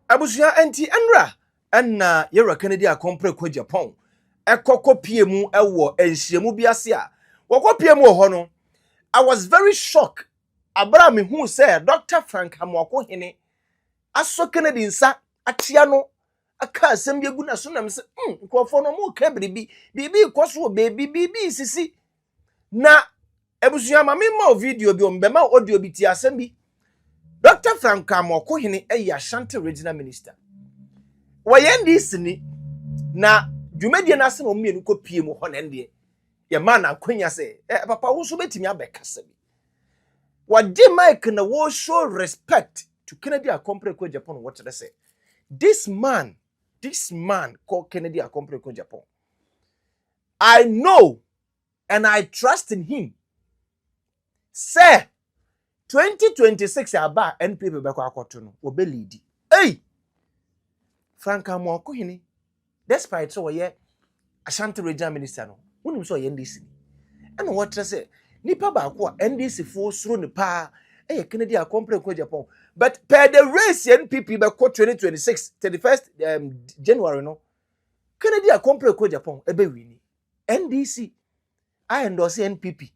Abusia enti enra enna yera Kennedy akompre kwa Agyapong ekokopie mu ewo enhyiemu biase a wokopie mu ho no I was very shocked abra me hu say Dr. Frank Amoakohene aso Kennedy nsa atia no aka asem yegu na so nam se nkofo no mo ka bibi ikoso bibi sisi na abusia ma me ma video bi o mbema audio bi ti asem bi Dr. Frank Amoakohene Ashanti Regional Minister. Wayendis ni na dwumadie na ase no mienu kopie mu ho nende. Ye man akwanya se papa wo so betimi abekasa bi. Wadi Mike na wo show respect to Kennedy Akompre ko Japan what they say. This man called Kennedy Akompre ko Japan. I know and I trust in him. Say 2026 aba NPP be kwa akoto no obe lead. Hey! Frank Amoakohene despite so ye Ashanti Regional Minister no wonim so ye NDC. And what say nipa ba ko NDC fo suro ne pa Kennedy Akompre ko Japan. But per the race NPP be ko 2026 31st January no Kennedy Akompre ko Japan ebe wini. NDC I endorse NPP.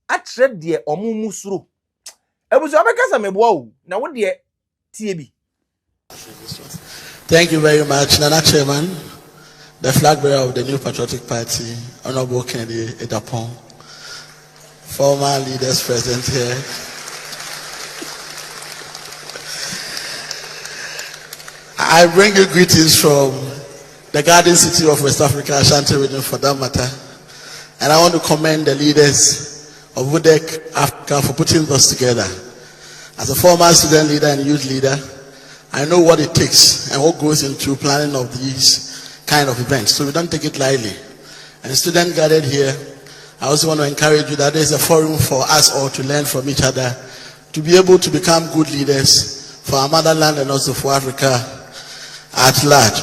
Atre de omumu suro. Thank you very much, Nana Chairman, the flag bearer of the New Patriotic Party, Honorable Kennedy Agyapong, former leaders present here. I bring you greetings from the Garden City of West Africa, Ashanti region for that matter, and I want to commend the leaders of WUDEC Africa for putting this together. As a former student leader and youth leader, I know what it takes and what goes into planning of these kind of events. So we don't take it lightly. And students gathered here, I also want to encourage you that there's a forum for us all to learn from each other, to be able to become good leaders for our motherland and also for Africa at large.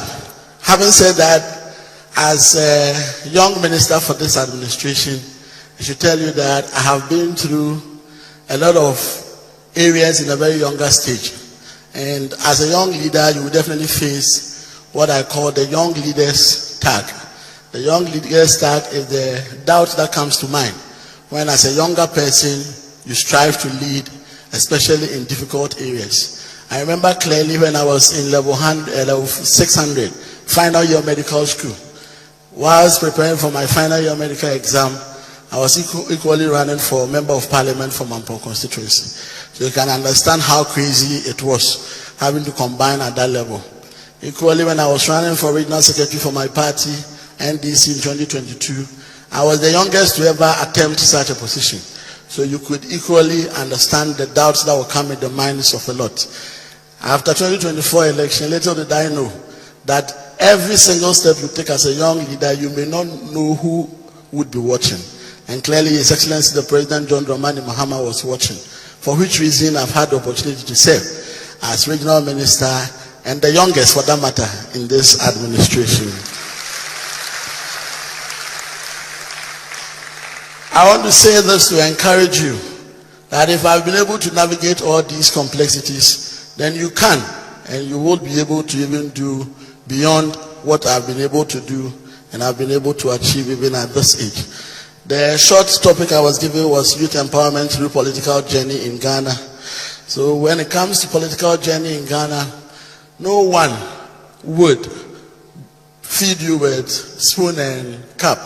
Having said that, as a young minister for this administration, I should tell you that I have been through a lot of areas in a very younger stage. And as a young leader, you will definitely face what I call the young leaders tag. The young leaders tag is the doubt that comes to mind when as a younger person, you strive to lead, especially in difficult areas. I remember clearly when I was in level 600, final year medical school. Whilst preparing for my final year medical exam, I was equally running for Member of Parliament for Mampong constituency. So you can understand how crazy it was having to combine at that level. Equally, when I was running for Regional Secretary for my party, NDC in 2022, I was the youngest to ever attempt such a position. So you could equally understand the doubts that will come in the minds of a lot. After 2024 election, little did I know that every single step you take as a young leader, you may not know who would be watching. And clearly, His Excellency the President John Dramani Mahama was watching, for which reason I've had the opportunity to serve as regional minister and the youngest for that matter in this administration. I want to say this to encourage you that if I've been able to navigate all these complexities, then you can and you will be able to even do beyond what I've been able to do and I've been able to achieve even at this age. The short topic I was given was youth empowerment through political journey in Ghana. So when it comes to political journey in Ghana, no one would feed you with spoon and cup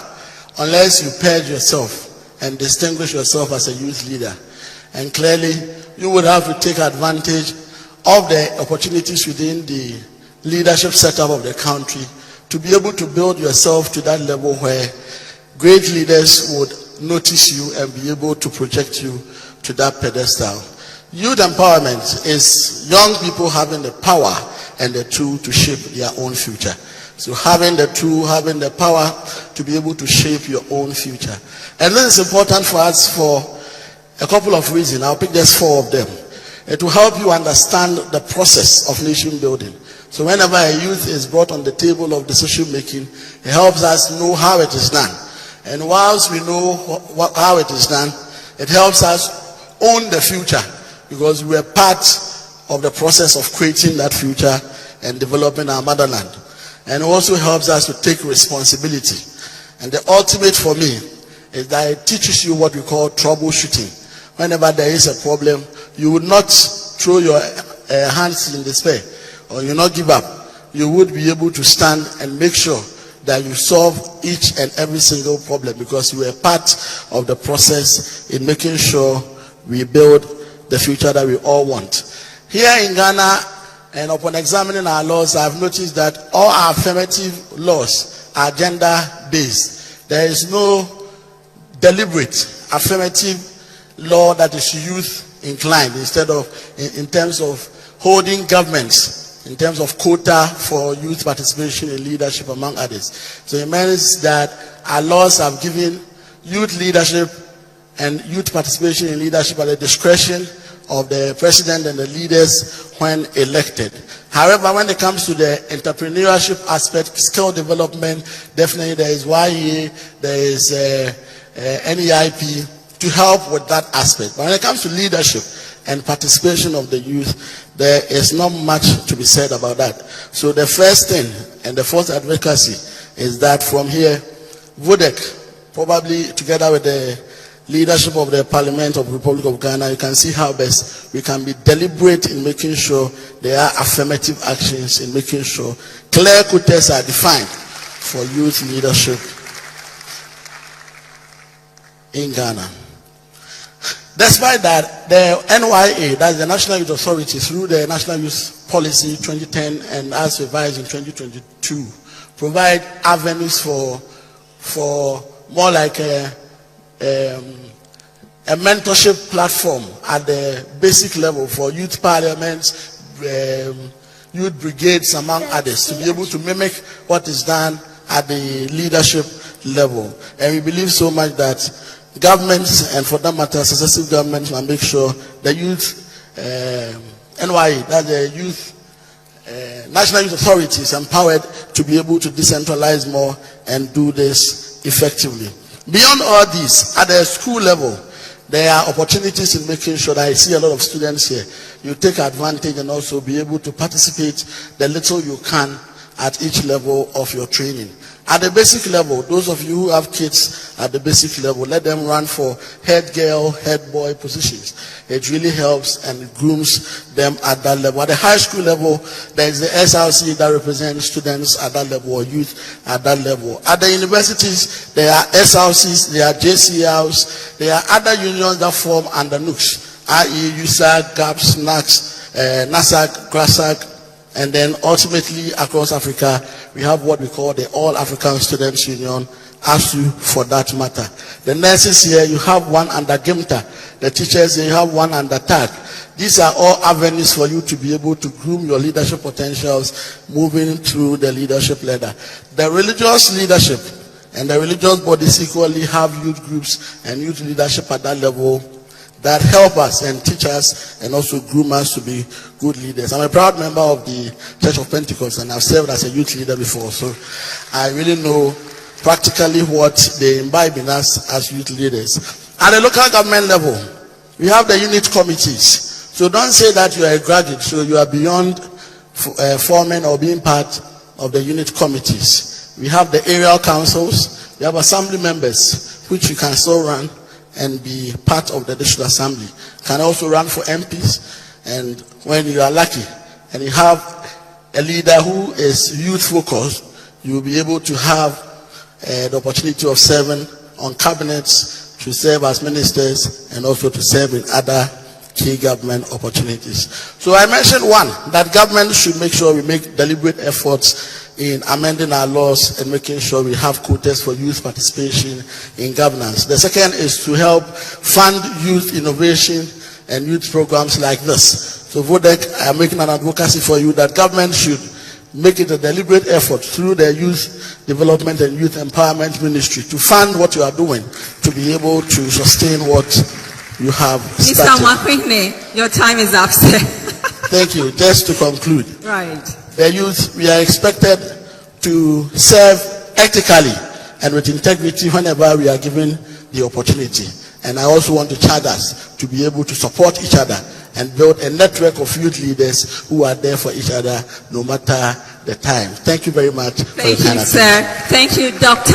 unless you paired yourself and distinguish yourself as a youth leader. And clearly, you would have to take advantage of the opportunities within the leadership setup of the country to be able to build yourself to that level where great leaders would notice you and be able to project you to that pedestal. Youth empowerment is young people having the power and the tool to shape their own future. So having the tool, having the power to be able to shape your own future. And this is important for us for a couple of reasons. I'll pick just 4 of them. It will help you understand the process of nation building. So whenever a youth is brought on the table of decision making, it helps us know how it is done. And whilst we know how it is done, it helps us own the future because we are part of the process of creating that future and developing our motherland. And it also helps us to take responsibility. And the ultimate for me is that it teaches you what we call troubleshooting. Whenever there is a problem, you would not throw your hands in despair, or you not give up. You would be able to stand and make sure that you solve each and every single problem, because you were part of the process in making sure we build the future that we all want. Here in Ghana, and upon examining our laws, I've noticed that all our affirmative laws are gender-based. There is no deliberate affirmative law that is youth-inclined, instead of in terms of holding governments, in terms of quota for youth participation in leadership, among others. So it means that our laws have given youth leadership and youth participation in leadership at the discretion of the president and the leaders when elected. However, when it comes to the entrepreneurship aspect, skill development, definitely there is YA, there is NEIP to help with that aspect. But when it comes to leadership and participation of the youth, there is not much to be said about that. So the first thing and the first advocacy is that from here, VODEC, probably together with the leadership of the Parliament of the Republic of Ghana, you can see how best we can be deliberate in making sure there are affirmative actions, in making sure clear quotas are defined for youth leadership in Ghana. Despite that, the NYA, that's the National Youth Authority, through the National Youth Policy 2010 and as revised in 2022, provide avenues for more like a mentorship platform at the basic level for youth parliaments, youth brigades, among others, to be able to mimic what is done at the leadership level. And we believe so much that governments, and for that matter, successive governments, will make sure the youth, NYA, that's the youth, National Youth Authority, is empowered to be able to decentralize more and do this effectively. Beyond all this, at the school level, there are opportunities in making sure that I see a lot of students here. You take advantage and also be able to participate the little you can at each level of your training. At the basic level, those of you who have kids at the basic level, let them run for head girl, head boy positions. It really helps and it grooms them at that level. At the high school level, there is the SRC that represents students at that level, or youth at that level. At the universities, there are SRCs, there are JCLs, there are other unions that form under NUCs, i.e. USAG, GAPS, NACS, NASAC, GRASAC, and then ultimately across Africa, we have what we call the All African Students Union, ASU for that matter. The nurses here, you have one under GIMTA. The teachers here, you have one under TAG. These are all avenues for you to be able to groom your leadership potentials moving through the leadership ladder. The religious leadership and the religious bodies equally have youth groups and youth leadership at that level that help us and teach us and also groom us to be good leaders. I'm a proud member of the Church of Pentecost, and I've served as a youth leader before, so I really know practically what they imbibe in us as youth leaders. At the local government level, we have the unit committees. So don't say that you are a graduate, so you are beyond forming or being part of the unit committees. We have the aerial councils, we have assembly members, which you can still run and be part of the district assembly. Can also run for MPs, and when you are lucky and you have a leader who is youth focused, you will be able to have the opportunity of serving on cabinets, to serve as ministers, and also to serve in other key government opportunities. So I mentioned one, that government should make sure we make deliberate efforts in amending our laws and making sure we have quotas for youth participation in governance. The second is to help fund youth innovation and youth programs like this. So VODEC, I am making an advocacy for you that government should make it a deliberate effort through the Youth Development and Youth Empowerment Ministry to fund what you are doing, to be able to sustain what you have started. Mr. Amoakohene, your time is up, sir. Thank you. Just to conclude. Right. The youth, we are expected to serve ethically and with integrity whenever we are given the opportunity. And I also want to charge us to be able to support each other and build a network of youth leaders who are there for each other no matter the time. Thank you very much. Thank you, sir. Thank you, Dr.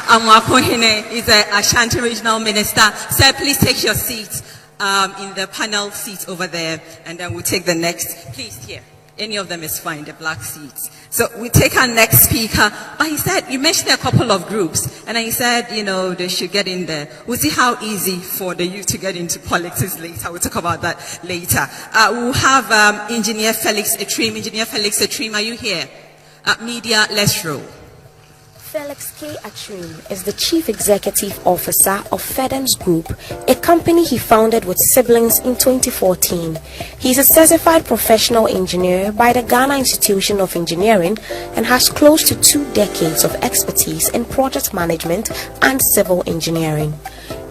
Amoakohene, is the Ashanti Regional Minister. Sir, please take your seat in the panel seat over there, and then we'll take the next. Please, here. Any of them is fine, the black seats. So we take our next speaker. But he said, you mentioned a couple of groups, and he said, you know, they should get in there. We'll see how easy for the youth to get into politics later. We'll talk about that later. We'll have Engineer Felix Etrim. Engineer Felix Etrim, are you here? Media, let's roll. Felix K. Atrim is the Chief Executive Officer of FEDEMS Group, a company he founded with siblings in 2014. He is a certified professional engineer by the Ghana Institution of Engineering and has close to 2 decades of expertise in project management and civil engineering.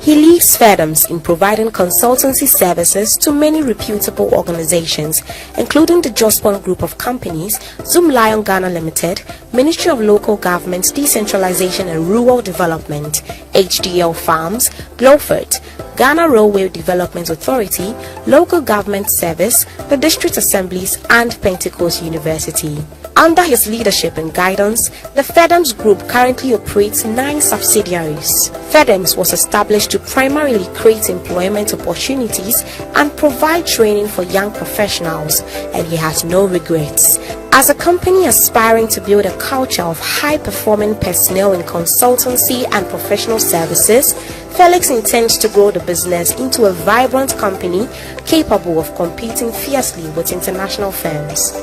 He leads FEDEMS in providing consultancy services to many reputable organizations, including the Jospon Group of Companies, Zoom Lion Ghana Limited, Ministry of Local Government, Decentralization and Rural Development, HDL Farms, Glowford, Ghana Railway Development Authority, Local Government Service, the District Assemblies, and Pentecost University. Under his leadership and guidance, the FEDEMS Group currently operates 9 subsidiaries. FEDEMS was established to primarily create employment opportunities and provide training for young professionals, and he has no regrets. As a company aspiring to build a culture of high-performing personnel in consultancy and professional services, Felix intends to grow the business into a vibrant company capable of competing fiercely with international firms.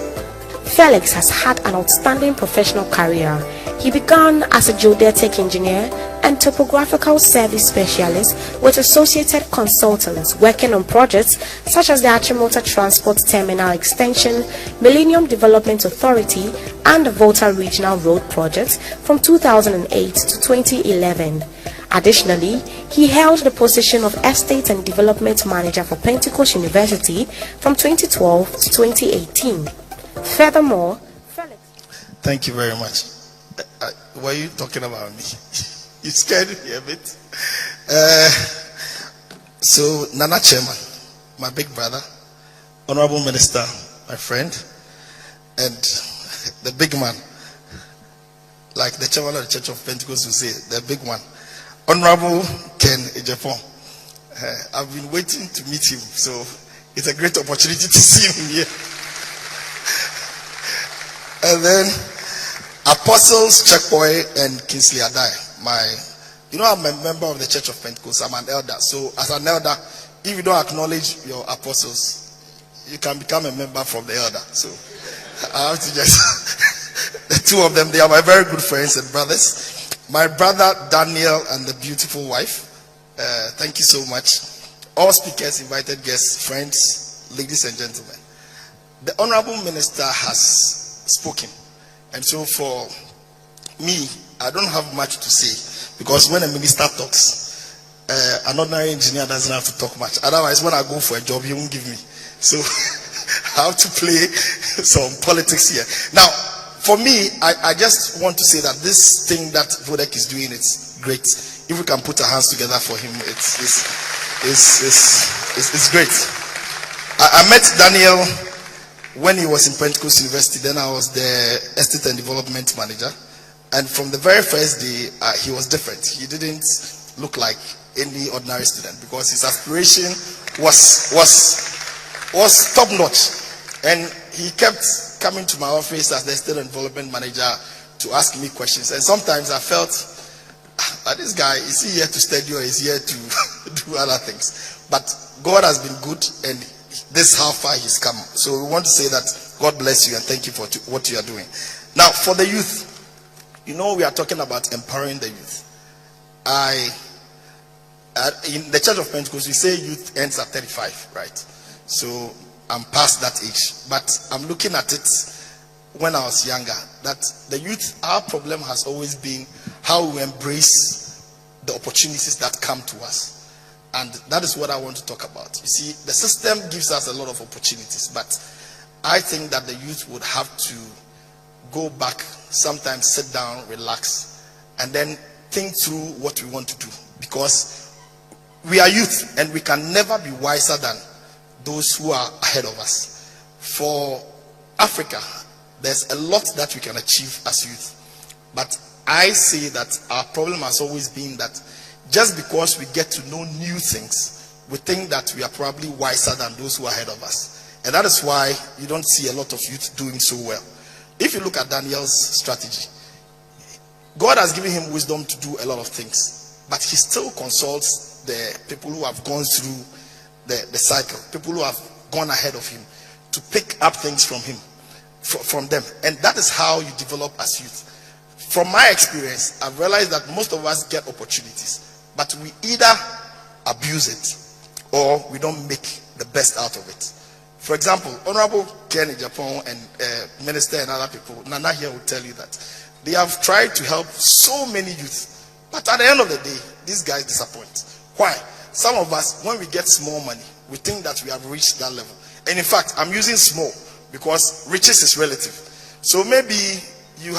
Felix has had an outstanding professional career. He began as a geodetic engineer and topographical service specialist with associated consultants working on projects such as the Achimota Transport Terminal Extension, Millennium Development Authority, and the Volta Regional Road projects from 2008 to 2011. Additionally, he held the position of Estate and Development Manager for Pentecost University from 2012 to 2018. Furthermore, Felix. Thank you very much. Were you talking about me? You scared me a bit. So, Nana Chairman, my big brother, Honorable Minister, my friend, and the big man, like the chairman of the Church of Pentecost will say, the big one, Honorable Ken Agyapong. I've been waiting to meet him, so it's a great opportunity to see him here. And then Apostles Checkboy and Kingsley Adai. I'm a member of the Church of Pentecost. I'm an elder. So as an elder, if you don't acknowledge your apostles, you can become a member from the elder. So I have to just the two of them, they are my very good friends and brothers. My brother Daniel and the beautiful wife. Thank you so much. All speakers, invited guests, friends, ladies and gentlemen. The Honorable Minister has spoken, and so for me, I don't have much to say, because when a minister talks, an ordinary engineer doesn't have to talk much. Otherwise, when I go for a job, he won't give me. So I have to play some politics here. Now, for me, I just want to say that this thing that Vodek is doing, it's great. If we can put our hands together for him, it's great. I met Daniel when he was in Pentecost University. Then I was the Estate and Development Manager. And from the very first day, he was different. He didn't look like any ordinary student, because his aspiration was top notch. And he kept coming to my office as the Estate and Development Manager to ask me questions. And sometimes I felt, this guy, is he here to study or is he here to do other things? But God has been good, and this is how far he's come. So we want to say that God bless you and thank you for what you are doing. Now, for the youth, we are talking about empowering the youth. In the Church of Pentecost, we say youth ends at 35, right? So I'm past that age. But I'm looking at it when I was younger, that the youth, our problem has always been how we embrace the opportunities that come to us. And that is what I want to talk about. You see, the system gives us a lot of opportunities, but I think that the youth would have to go back, sometimes sit down, relax, and then think through what we want to do. Because we are youth, and we can never be wiser than those who are ahead of us. For Africa, there's a lot that we can achieve as youth. But I say that our problem has always been that just because we get to know new things, we think that we are probably wiser than those who are ahead of us. And that is why you don't see a lot of youth doing so well. If you look at Daniel's strategy, God has given him wisdom to do a lot of things, but he still consults the people who have gone through the cycle, people who have gone ahead of him, to pick up things from him, from them. And that is how you develop as youth. From my experience, I've realized that most of us get opportunities, but we either abuse it or we don't make the best out of it. For example, Honorable Ken Agyapong and Minister and other people, Nana here will tell you that they have tried to help so many youth, but at the end of the day, these guys disappoint. Why? Some of us, when we get small money, we think that we have reached that level. And in fact, I'm using small because riches is relative. So maybe you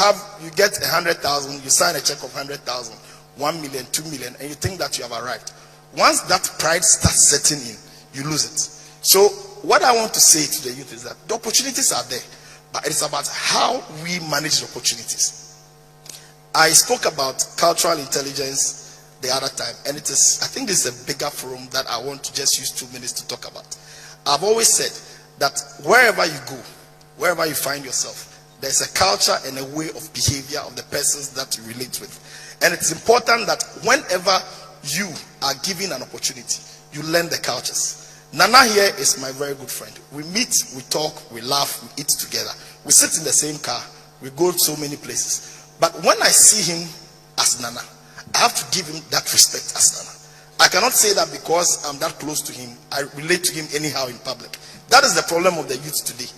get 100,000, you sign a check of 100,000, 1 million, 2 million, and you think that you have arrived. Once that pride starts setting in, you lose it. So what I want to say to the youth is that the opportunities are there, but it's about how we manage the opportunities. I spoke about cultural intelligence the other time, and I think this is a bigger forum that I want to just use 2 minutes to talk about. I've always said that wherever you go, wherever you find yourself, there's a culture and a way of behavior of the persons that you relate with. And it's important that whenever you are given an opportunity, you learn the cultures. Nana here is my very good friend. We meet, we talk, we laugh, we eat together. We sit in the same car, we go to so many places. But when I see him as Nana, I have to give him that respect as Nana. I cannot say that because I'm that close to him, I relate to him anyhow in public. That is the problem of the youth today.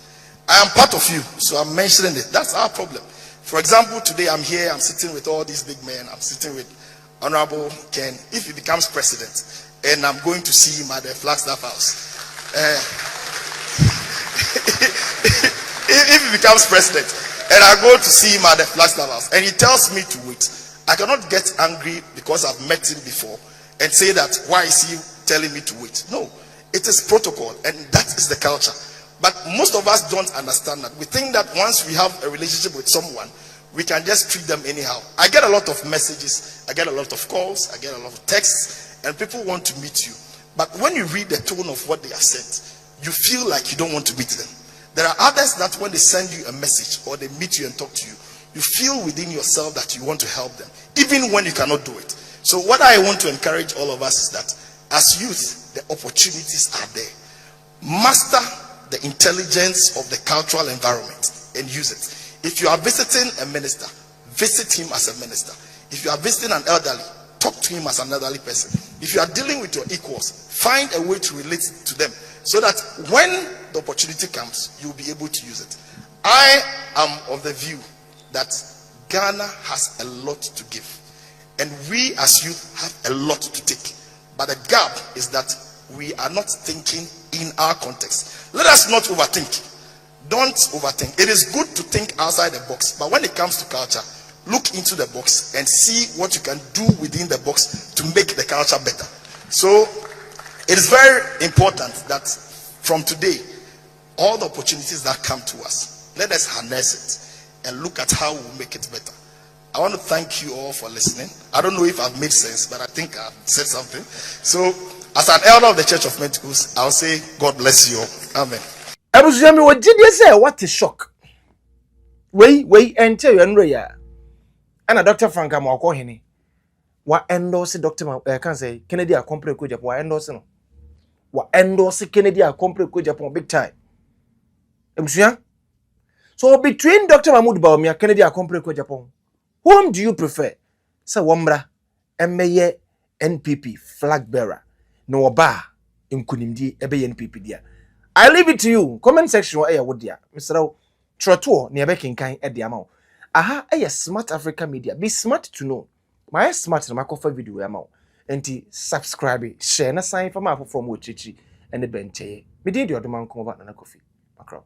I am part of you, so I'm mentioning it. That's our problem. For example, today I'm here, I'm sitting with all these big men. I'm sitting with Honorable Ken. If he becomes president, and I'm going to see him at the Flagstaff House. If he becomes president, and I go to see him at the Flagstaff House, and he tells me to wait, I cannot get angry because I've met him before and say that, why is he telling me to wait? No, it is protocol, and that is the culture. But most of us don't understand that. We think that once we have a relationship with someone, we can just treat them anyhow. I get a lot of messages, I get a lot of calls, I get a lot of texts, and people want to meet you. But when you read the tone of what they have said, you feel like you don't want to meet them. There are others that when they send you a message or they meet you and talk to you, you feel within yourself that you want to help them, even when you cannot do it. So what I want to encourage all of us is that as youth, the opportunities are there. Master the intelligence of the cultural environment and use it. If you are visiting a minister, visit him as a minister. If you are visiting an elderly, talk to him as an elderly person. If you are dealing with your equals, find a way to relate to them so that when the opportunity comes, you'll be able to use it. I am of the view that Ghana has a lot to give, and we as youth have a lot to take. But the gap is that we are not thinking in our context. Let us not overthink. Don't overthink. It is good to think outside the box, but when it comes to culture, look into the box and see what you can do within the box to make the culture better. So it is very important that from today, all the opportunities that come to us, let us harness it and look at how we'll make it better. I want to thank you all for listening. I don't know if I've made sense, but I think I've said something. So as an elder of the Church of Pentecost, I'll say God bless you all. Amen. Abusumi, what did you say? What a shock. Wait, enter you and Raya. And a Dr. Frank Amoakohene. What endorse Dr. Can say Kennedy a complete good Japan endorse no. What endorse Kennedy a complete good Japan big time. Abusumi. So between Dr. Mahmoud Bawumia and Kennedy a complete good Japan, whom do you prefer? Say Wambra, Meye NPP flag bearer. No oba nkunimdi ebe NPP dia. I leave it to you. Comment section wa would dia. Mr. Troto ne ebe kinkan e dia ma. Aha smart Africa media. Be smart to know. My smart na makofa video ya ma. Enti subscribe, share na sign for ma from Wochichi and the benche. Me dey the odoman ko ba na kofi. Makro.